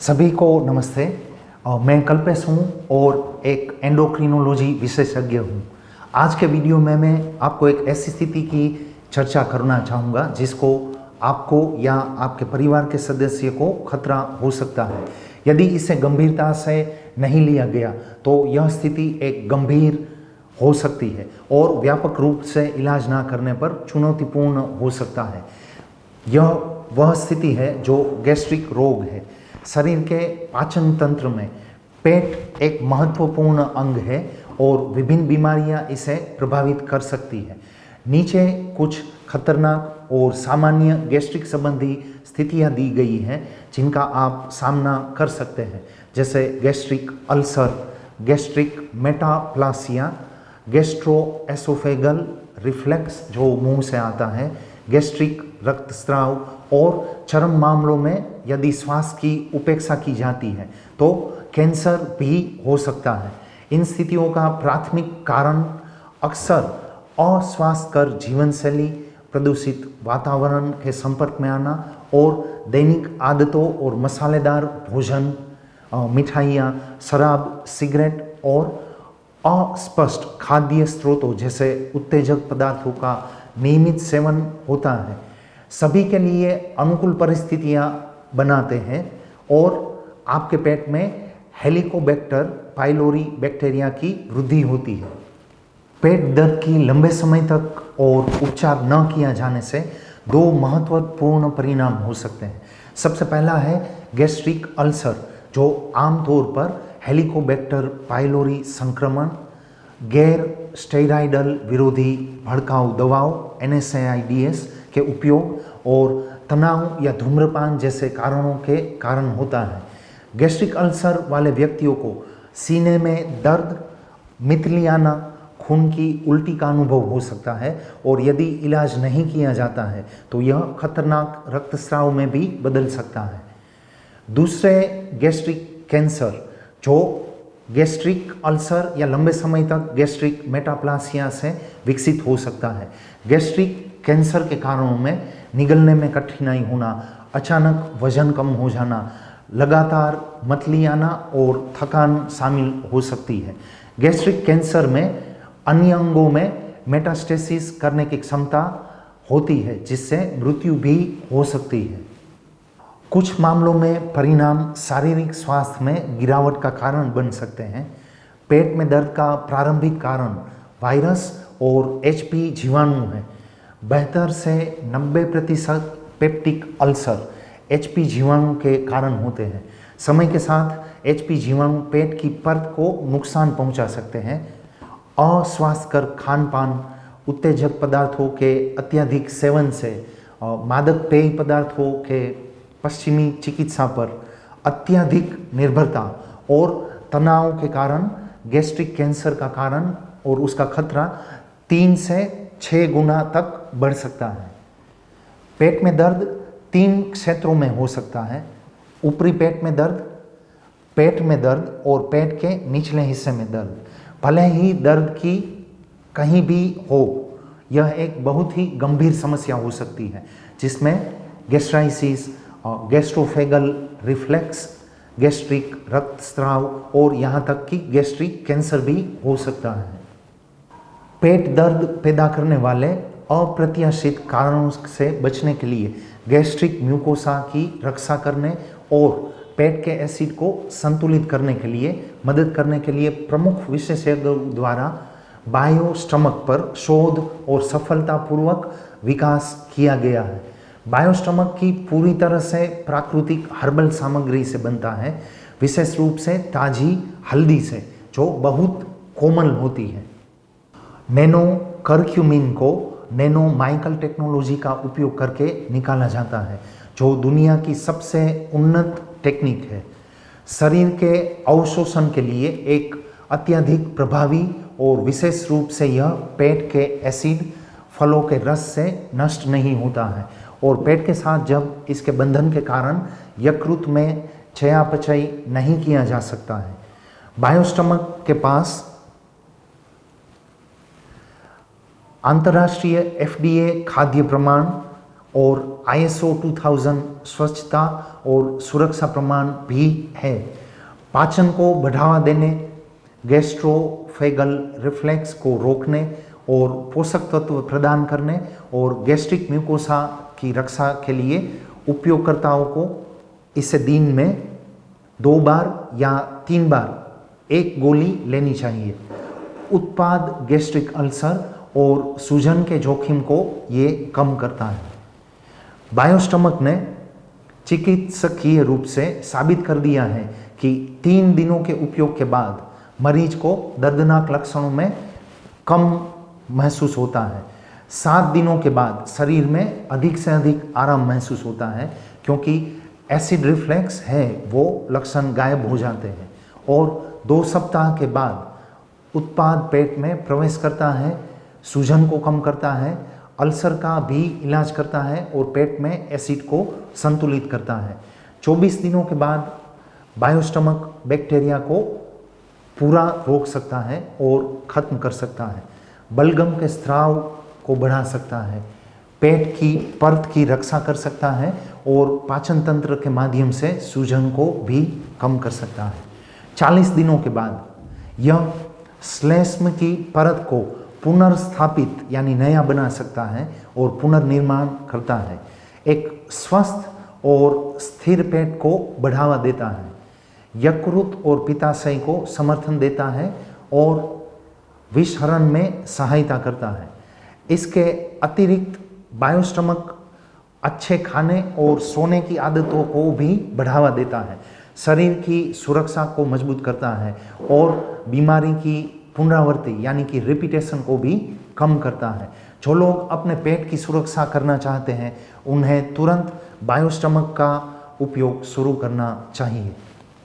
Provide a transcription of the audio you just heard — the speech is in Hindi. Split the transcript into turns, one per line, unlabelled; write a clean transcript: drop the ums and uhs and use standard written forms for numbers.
सभी को नमस्ते। मैं कल्पेश हूँ और एक एंडोक्रिनोलॉजी विशेषज्ञ हूँ। आज के वीडियो में मैं आपको एक ऐसी स्थिति की चर्चा करना चाहूँगा जिसको आपको या आपके परिवार के सदस्य को खतरा हो सकता है। यदि इसे गंभीरता से नहीं लिया गया तो यह स्थिति एक गंभीर हो सकती है और व्यापक रूप से इलाज ना करने पर चुनौतीपूर्ण हो सकता है। यह वह स्थिति है जो गैस्ट्रिक रोग है। शरीर के पाचन तंत्र में पेट एक महत्वपूर्ण अंग है और विभिन्न बीमारियां इसे प्रभावित कर सकती है। नीचे कुछ खतरनाक और सामान्य गैस्ट्रिक संबंधी स्थितियां दी गई हैं जिनका आप सामना कर सकते हैं, जैसे gastric ulcer, gastric metaplasia, gastroesophageal reflex जो मुंह से आता है, गैस्ट्रिक रक्तस्राव और चरम मामलों में यदि श्वास की उपेक्षा की जाती है तो कैंसर भी हो सकता है। इन स्थितियों का प्राथमिक कारण अक्सर अस्वास्थ्यकर जीवन शैली, प्रदूषित वातावरण के संपर्क में आना और दैनिक आदतों और मसालेदार भोजन, मिठाइयाँ, शराब, सिगरेट और अस्पष्ट खाद्य स्रोतों जैसे उत्तेजक पदार्थों का नियमित सेवन होता है। सभी के लिए अनुकूल परिस्थितियां बनाते हैं और आपके पेट में हेलिकोबैक्टर पाइलोरी बैक्टीरिया की वृद्धि होती है। पेट दर्द की लंबे समय तक और उपचार न किया जाने से दो महत्वपूर्ण परिणाम हो सकते हैं। सबसे पहला है गैस्ट्रिक अल्सर, जो आमतौर पर हेलिकोबैक्टर पाइलोरी संक्रमण, गैर स्टेरॉयडल विरोधी भड़काऊ दवाओं NSAIDs के उपयोग और तनाव या धूम्रपान जैसे कारणों के कारण होता है। गैस्ट्रिक अल्सर वाले व्यक्तियों को सीने में दर्द, मितलियाना, खून की उल्टी का अनुभव हो सकता है और यदि इलाज नहीं किया जाता है तो यह खतरनाक रक्तस्राव में भी बदल सकता है। दूसरे गैस्ट्रिक कैंसर, जो गैस्ट्रिक अल्सर या लंबे समय तक गैस्ट्रिक मेटाप्लासिया से विकसित हो सकता है। गैस्ट्रिक कैंसर के कारणों में निगलने में कठिनाई होना, अचानक वजन कम हो जाना, लगातार मतली आना और थकान शामिल हो सकती है। गैस्ट्रिक कैंसर में अन्य अंगों में मेटास्टेसिस करने की क्षमता होती है जिससे मृत्यु भी हो सकती है। कुछ मामलों में परिणाम शारीरिक स्वास्थ्य में गिरावट का कारण बन सकते हैं। पेट में दर्द का प्रारंभिक कारण वायरस और HP जीवाणु है। बेहतर से 90% पेप्टिक अल्सर HP जीवाणु के कारण होते हैं। समय के साथ HP जीवाणु पेट की परत को नुकसान पहुंचा सकते हैं। अस्वास्थ्यकर खान पान, उत्तेजक पदार्थों के अत्यधिक सेवन से, मादक पेय पदार्थों के पश्चिमी चिकित्सा पर अत्यधिक निर्भरता और तनाव के कारण गैस्ट्रिक कैंसर का कारण और उसका खतरा 3 से 6 गुना तक बढ़ सकता है। पेट में दर्द 3 क्षेत्रों में हो सकता है: ऊपरी पेट में दर्द और पेट के निचले हिस्से में दर्द। भले ही दर्द की कहीं भी हो, यह एक बहुत ही गंभीर समस्या हो सकती है जिसमें गैस्ट्राइसिस, गैस्ट्रोफेगल रिफ्लेक्स, गैस्ट्रिक रक्तस्राव और यहाँ तक कि गैस्ट्रिक कैंसर भी हो सकता है। पेट दर्द पैदा करने वाले अप्रत्याशित कारणों से बचने के लिए गैस्ट्रिक म्यूकोसा की रक्षा करने और पेट के एसिड को संतुलित करने के लिए मदद करने के लिए प्रमुख विशेषज्ञों द्वारा बायोस्टमक पर शोध और सफलतापूर्वक विकास किया गया है। बायोस्टमक की पूरी तरह से प्राकृतिक हर्बल सामग्री से बनता है, विशेष रूप से ताजी हल्दी से, जो बहुत कोमल होती है। नैनो करक्यूमिन को नैनो माइकल टेक्नोलॉजी का उपयोग करके निकाला जाता है, जो दुनिया की सबसे उन्नत टेक्निक है। शरीर के अवशोषण के लिए एक अत्यधिक प्रभावी और विशेष रूप से यह पेट के एसिड फलों के रस से नष्ट नहीं होता है और पेट के साथ जब इसके बंधन के कारण यकृत में चयापचय नहीं किया जा सकता है। बायोस्टमक के पास अंतर्राष्ट्रीय FDA खाद्य प्रमाण और ISO 2000 स्वच्छता और सुरक्षा प्रमाण भी है। पाचन को बढ़ावा देने, गैस्ट्रोफेगल रिफ्लेक्स को रोकने और पोषक तत्व प्रदान करने और गैस्ट्रिक म्यूकोसा की रक्षा के लिए उपयोगकर्ताओं को इसे दिन में 2 बार या 3 बार एक गोली लेनी चाहिए। उत्पाद गैस्ट्रिक अल्सर और सूजन के जोखिम को ये कम करता है। बायोस्टमक ने चिकित्सकीय रूप से साबित कर दिया है कि 3 दिनों के उपयोग के बाद मरीज को दर्दनाक लक्षणों में कम महसूस होता है। 7 दिनों के बाद शरीर में अधिक से अधिक आराम महसूस होता है, क्योंकि एसिड रिफ्लेक्स है वो लक्षण गायब हो जाते हैं। और 2 सप्ताह के बाद उत्पाद पेट में प्रवेश करता है, सूजन को कम करता है, अल्सर का भी इलाज करता है और पेट में एसिड को संतुलित करता है। 24 दिनों के बाद बायोस्टमक बैक्टीरिया को पूरा रोक सकता है और ख़त्म कर सकता है। बलगम के स्राव को बढ़ा सकता है, पेट की परत की रक्षा कर सकता है और पाचन तंत्र के माध्यम से सूजन को भी कम कर सकता है। 40 दिनों के बाद यह श्लेष्म की परत को पुनर्स्थापित यानी नया बना सकता है और पुनर्निर्माण करता है। एक स्वस्थ और स्थिर पेट को बढ़ावा देता है, यकृत और पित्ताशय को समर्थन देता है और विषहरण में सहायता करता है। इसके अतिरिक्त बायोस्टमक अच्छे खाने और सोने की आदतों को भी बढ़ावा देता है, शरीर की सुरक्षा को मजबूत करता है और बीमारी की पुनरावृत्ति यानी कि रिपीटेशन को भी कम करता है। जो लोग अपने पेट की सुरक्षा करना चाहते हैं उन्हें तुरंत बायोस्टमक का उपयोग शुरू करना चाहिए।